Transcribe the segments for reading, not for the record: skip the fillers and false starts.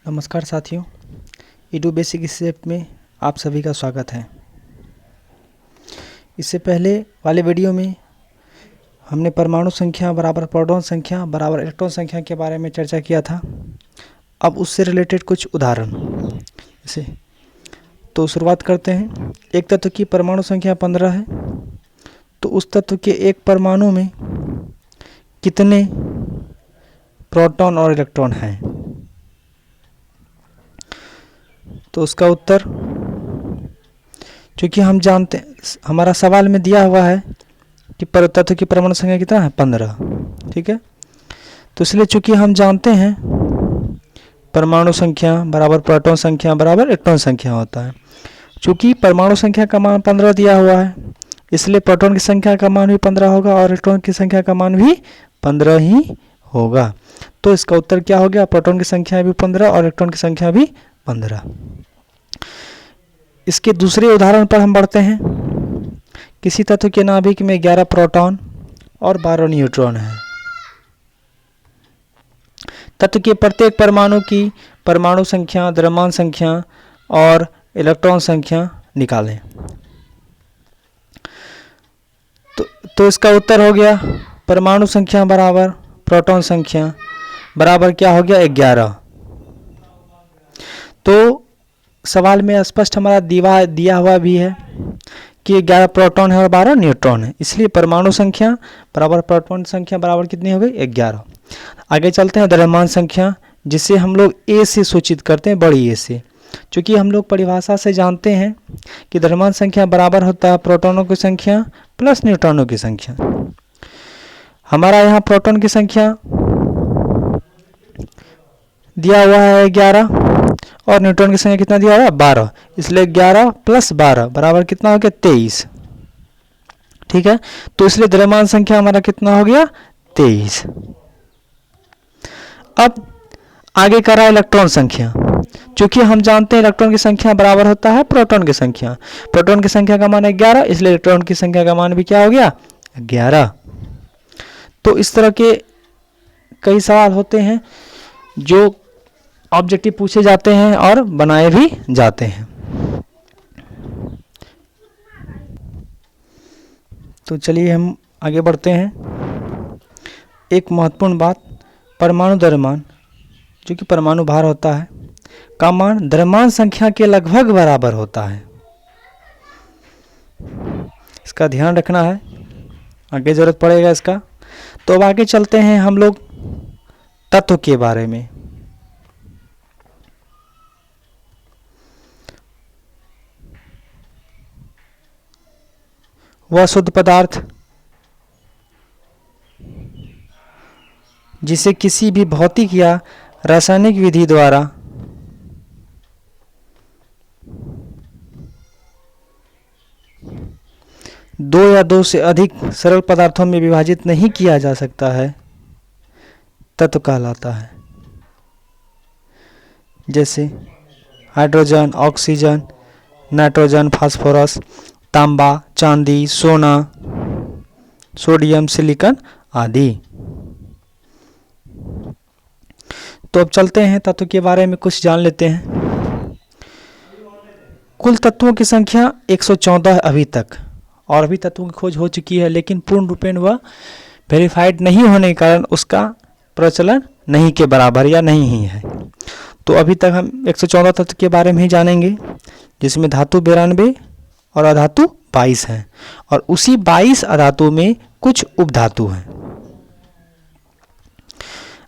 नमस्कार साथियों, Edu basic step में आप सभी का स्वागत है। इससे पहले वाले वीडियो में हमने परमाणु संख्या बराबर प्रोटॉन संख्या बराबर इलेक्ट्रॉन संख्या के बारे में चर्चा किया था। अब उससे रिलेटेड कुछ उदाहरण जैसे तो शुरुआत करते हैं। एक तत्व की परमाणु संख्या 15 है, तो उस तत्व के एक परमाणु में कितने प्रोटॉन और इलेक्ट्रॉन हैं? तो उसका उत्तर, चूँकि हम जानते हैं, हमारा सवाल में दिया हुआ है कि तत्व की परमाणु संख्या कितना है 15, ठीक है। तो इसलिए चूँकि हम जानते हैं परमाणु संख्या बराबर प्रोटॉन संख्या बराबर इलेक्ट्रॉन संख्या होता है। चूँकि परमाणु संख्या का मान 15 दिया हुआ है, इसलिए प्रोटॉन की संख्या का मान भी 15 होगा और इलेक्ट्रॉन की संख्या का मान भी 15 ही होगा। तो इसका उत्तर क्या हो गया? प्रोटॉन की संख्या भी 15 और इलेक्ट्रॉन की संख्या भी 15। इसके दूसरे उदाहरण पर हम बढ़ते हैं। किसी तत्व के नाभिक में 11 प्रोटॉन और 12 न्यूट्रॉन है। तत्व के प्रत्येक परमाणु की परमाणु संख्या, द्रव्यमान संख्या और इलेक्ट्रॉन संख्या निकालें। तो इसका उत्तर हो गया परमाणु संख्या बराबर प्रोटॉन संख्या बराबर क्या हो गया? 11। तो सवाल में स्पष्ट हमारा दिया हुआ भी है कि 11 प्रोटॉन है और 12 न्यूट्रॉन है, इसलिए परमाणु संख्या बराबर प्रोटॉन संख्या बराबर कितनी हो गई? 11। आगे चलते हैं द्रव्यमान संख्या, जिसे हम लोग ए से सूचित करते हैं, बड़ी ए से। चूँकि हम लोग परिभाषा से जानते हैं कि द्रव्यमान संख्या बराबर होता है प्रोटॉनों की संख्या प्लस न्यूट्रॉनों की संख्या। हमारा यहाँ प्रोटॉन की संख्या दिया हुआ है 11 और न्यूट्रॉन की संख्या कितना दिया हुआ है? 12, इसलिए 11 + 12 बराबर कितना हो गया? 23, ठीक है। तो इसलिए द्रव्यमान संख्या हमारा कितना हो गया? 23। अब आगे करा इलेक्ट्रॉन संख्या। चूंकि हम जानते हैं इलेक्ट्रॉन की संख्या बराबर होता है प्रोटॉन की संख्या। प्रोटॉन की संख्या का मान है 11, इसलिए इलेक्ट्रॉन की संख्या का मान भी क्या हो गया? 11। तो इस तरह के कई सवाल होते हैं जो ऑब्जेक्टिव पूछे जाते हैं और बनाए भी जाते हैं। तो चलिए हम आगे बढ़ते हैं। एक महत्वपूर्ण बात, परमाणु द्रव्यमान, जो कि परमाणु भार होता है, का मान द्रव्यमान संख्या के लगभग बराबर होता है। इसका ध्यान रखना है, आगे जरूरत पड़ेगा इसका। तो अब आगे चलते हैं हम लोग तत्व के बारे में। वह शुद्ध पदार्थ जिसे किसी भी भौतिक या रासायनिक विधि द्वारा दो या दो से अधिक सरल पदार्थों में विभाजित नहीं किया जा सकता है, तत्व कहलाता है। जैसे हाइड्रोजन, ऑक्सीजन, नाइट्रोजन, फास्फोरस, तांबा, चांदी, सोना, सोडियम, सिलिकॉन आदि। तो अब चलते हैं तत्व के बारे में कुछ जान लेते हैं। कुल तत्वों की संख्या 114 अभी तक, और अभी तत्वों की खोज हो चुकी है, लेकिन पूर्ण रूपेण वह वेरीफाइड नहीं होने के कारण उसका प्रचलन नहीं के बराबर या नहीं ही है। तो अभी तक हम 114 तत्व के बारे में ही जानेंगे, जिसमें धातु 92 और अधातु 22 हैं, और उसी 22 अधातु में कुछ उपधातु हैं।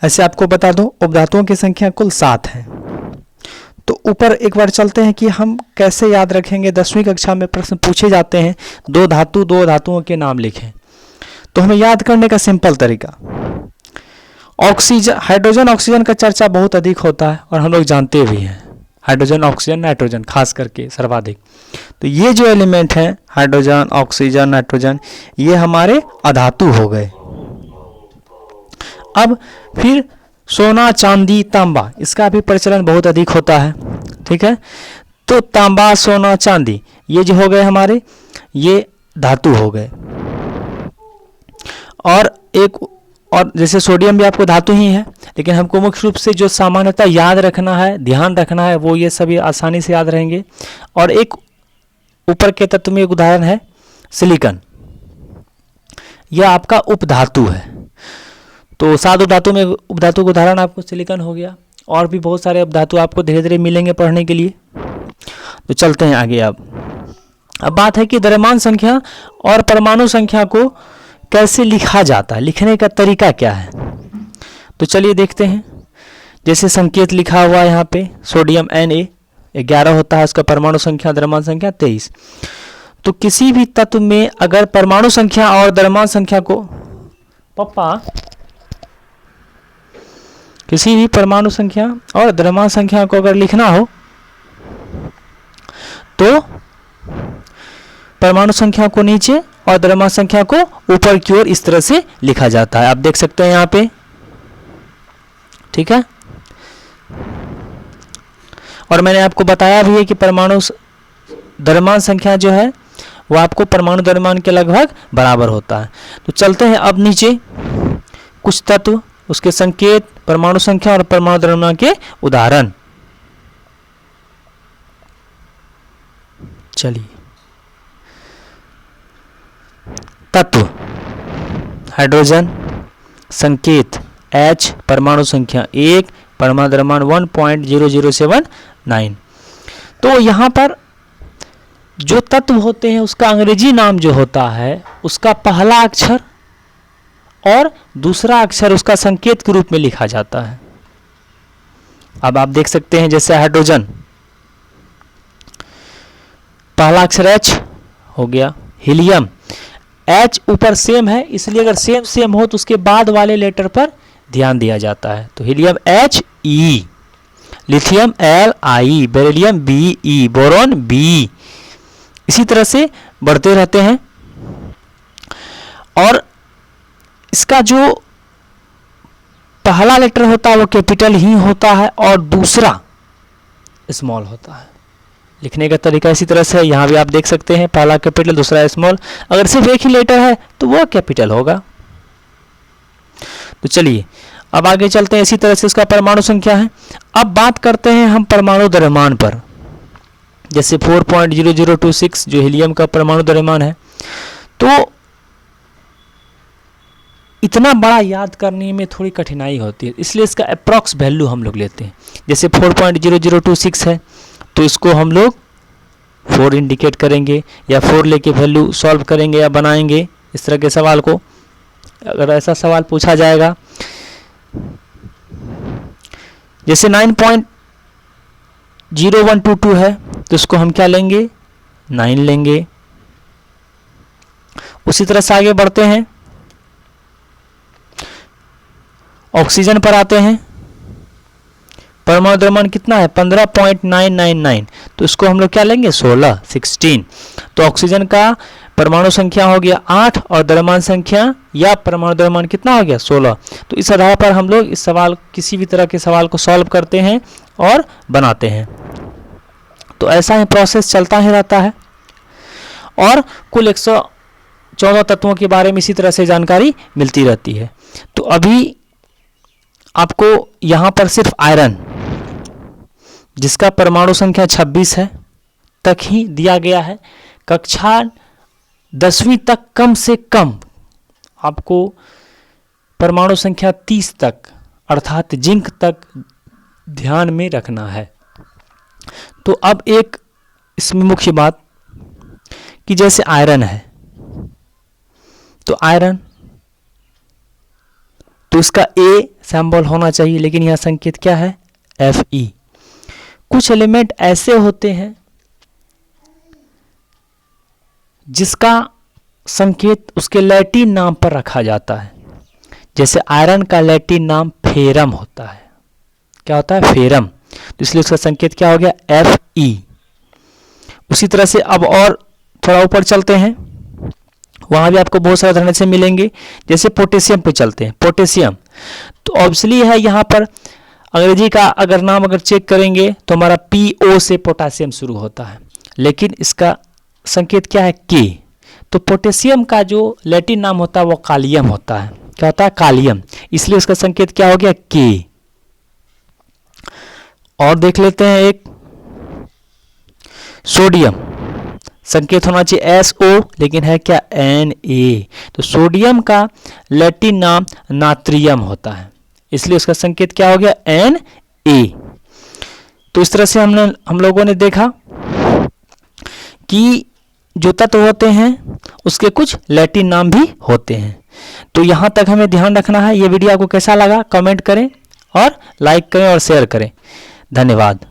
ऐसे आपको बता दूं, उपधातुओं की संख्या कुल 7 है। तो ऊपर एक बार चलते हैं कि हम कैसे याद रखेंगे। 10वीं कक्षा में प्रश्न पूछे जाते हैं, दो धातुओं के नाम लिखें। तो हमें याद करने का सिंपल तरीका, ऑक्सीजन, हाइड्रोजन, ऑक्सीजन का चर्चा बहुत अधिक होता है और हम लोग जानते भी हैं। हाइड्रोजन, ऑक्सीजन, नाइट्रोजन खास करके सर्वाधिक। तो ये जो एलिमेंट हैं हाइड्रोजन, ऑक्सीजन, नाइट्रोजन, ये हमारे अधातु हो गए। अब फिर सोना, चांदी, तांबा, इसका भी प्रचलन बहुत अधिक होता है, ठीक है। तो तांबा, सोना, चांदी, ये जो हो गए हमारे, ये धातु हो गए। और एक और जैसे सोडियम भी आपको धातु ही है, लेकिन हमको मुख्य रूप से जो सामान्यतः याद रखना है, ध्यान रखना है, वो ये सभी आसानी से याद रहेंगे। और एक ऊपर के तत्व में एक उदाहरण है सिलिकॉन, यह आपका उपधातु है। तो 7 उपधातु में उपधातु का उदाहरण आपको सिलिकॉन हो गया। और भी बहुत सारे उपधातु आपको धीरे धीरे मिलेंगे पढ़ने के लिए। तो चलते हैं आगे। अब बात है कि द्रव्यमान संख्या और परमाणु संख्या को कैसे लिखा जाता है, लिखने का तरीका क्या है। तो चलिए देखते हैं। जैसे संकेत लिखा हुआ है यहाँ पे, सोडियम Na11 होता है, उसका परमाणु संख्या द्रव्यमान संख्या 23। तो किसी भी तत्व में अगर परमाणु संख्या और द्रव्यमान संख्या को किसी भी परमाणु संख्या और द्रव्यमान संख्या को अगर लिखना हो तो परमाणु संख्या को नीचे और द्रव्यमान संख्या को ऊपर की ओर इस तरह से लिखा जाता है। आप देख सकते हैं यहाँ पे, ठीक है। और मैंने आपको बताया भी है कि परमाणु द्रव्यमान संख्या जो है वो आपको परमाणु द्रव्यमान के लगभग बराबर होता है। तो चलते हैं अब नीचे, कुछ तत्व, उसके संकेत, परमाणु संख्या और परमाणु द्रव्यमान के उदाहरण। चलिए, तत्व हाइड्रोजन, संकेत H, परमाणु संख्या 1, परमाणु द्रव्यमान 1.007 तो यहाँ पर जो तत्व होते हैं उसका अंग्रेजी नाम जो होता है उसका पहला अक्षर और दूसरा अक्षर उसका संकेत के रूप में लिखा जाता है। अब आप देख सकते हैं, जैसे हाइड्रोजन पहला अक्षर H हो गया। हीलियम H ऊपर सेम है, इसलिए अगर सेम सेम हो तो उसके बाद वाले लेटर पर ध्यान दिया जाता है। तो helium He, lithium Li, beryllium Be, boron B, इसी तरह से बढ़ते रहते हैं। और इसका जो पहला लेटर होता है वो कैपिटल ही होता है और दूसरा स्मॉल होता है। लिखने का तरीका इसी तरह से है, यहाँ भी आप देख सकते हैं, पहला कैपिटल दूसरा स्मॉल। अगर सिर्फ एक ही लेटर है तो वो कैपिटल होगा। तो चलिए अब आगे चलते हैं। इसी तरह से इसका परमाणु संख्या है। अब बात करते हैं हम परमाणु द्रव्यमान पर। जैसे 4.0026 जो हीलियम का परमाणु द्रव्यमान है, तो इतना बड़ा याद करने में थोड़ी कठिनाई होती है, इसलिए इसका अप्रॉक्स वैल्यू हम लोग लेते हैं। जैसे 4.0026 है तो इसको हम लोग 4 इंडिकेट करेंगे या 4 लेके वैल्यू सॉल्व करेंगे या बनाएंगे इस तरह के सवाल को। अगर ऐसा सवाल पूछा जाएगा, जैसे 9.0122 है तो इसको हम क्या लेंगे, 9 लेंगे। उसी तरह से आगे बढ़ते हैं, ऑक्सीजन पर आते हैं। परमाणु द्रव्यमान कितना है, 15.999, तो इसको हम लोग क्या लेंगे, 16। तो ऑक्सीजन का परमाणु संख्या हो गया 8 और द्रव्यमान संख्या या परमाणु द्रव्यमान कितना हो गया, 16। तो इस आधार पर हम लोग इस सवाल, किसी भी तरह के सवाल को सॉल्व करते हैं और बनाते हैं। तो ऐसा ही प्रोसेस चलता ही रहता है। और कुल 114 तत्वों के बारे में इसी तरह से जानकारी मिलती रहती है। तो अभी आपको यहाँ पर सिर्फ आयरन, जिसका परमाणु संख्या 26 है, तक ही दिया गया है। कक्षा 10वीं तक कम से कम आपको परमाणु संख्या 30 तक अर्थात जिंक तक ध्यान में रखना है। तो अब एक इसमें मुख्य बात कि जैसे आयरन है, तो आयरन तो इसका A सिंबल होना चाहिए, लेकिन यह संकेत क्या है, Fe। कुछ एलिमेंट ऐसे होते हैं जिसका संकेत उसके लैटिन नाम पर रखा जाता है। जैसे आयरन का लैटिन नाम फेरम होता है। क्या होता है, फेरम। तो इसलिए उसका संकेत क्या हो गया, Fe। उसी तरह से अब और थोड़ा ऊपर चलते हैं, वहां भी आपको बहुत सारे उदाहरण से मिलेंगे। जैसे पोटेशियम पे चलते हैं। पोटेशियम तो ऑब्वियसली है, यहाँ पर अंग्रेजी का अगर नाम अगर चेक करेंगे तो हमारा PO से पोटेशियम शुरू होता है, लेकिन इसका संकेत क्या है, K। तो पोटेशियम का जो लैटिन नाम होता है वो कालियम होता है। क्या होता है, कालियम, इसलिए उसका संकेत क्या हो गया, के। और देख लेते हैं एक सोडियम, संकेत होना चाहिए SO, लेकिन है क्या, Na। तो सोडियम का लैटिन नाम नात्रियम होता है, इसलिए उसका संकेत क्या हो गया, Na। तो इस तरह से हम लोगों ने देखा कि जो तत्व होते हैं उसके कुछ लैटिन नाम भी होते हैं। तो यहाँ तक हमें ध्यान रखना है। ये वीडियो आपको कैसा लगा कमेंट करें और लाइक करें और शेयर करें। धन्यवाद।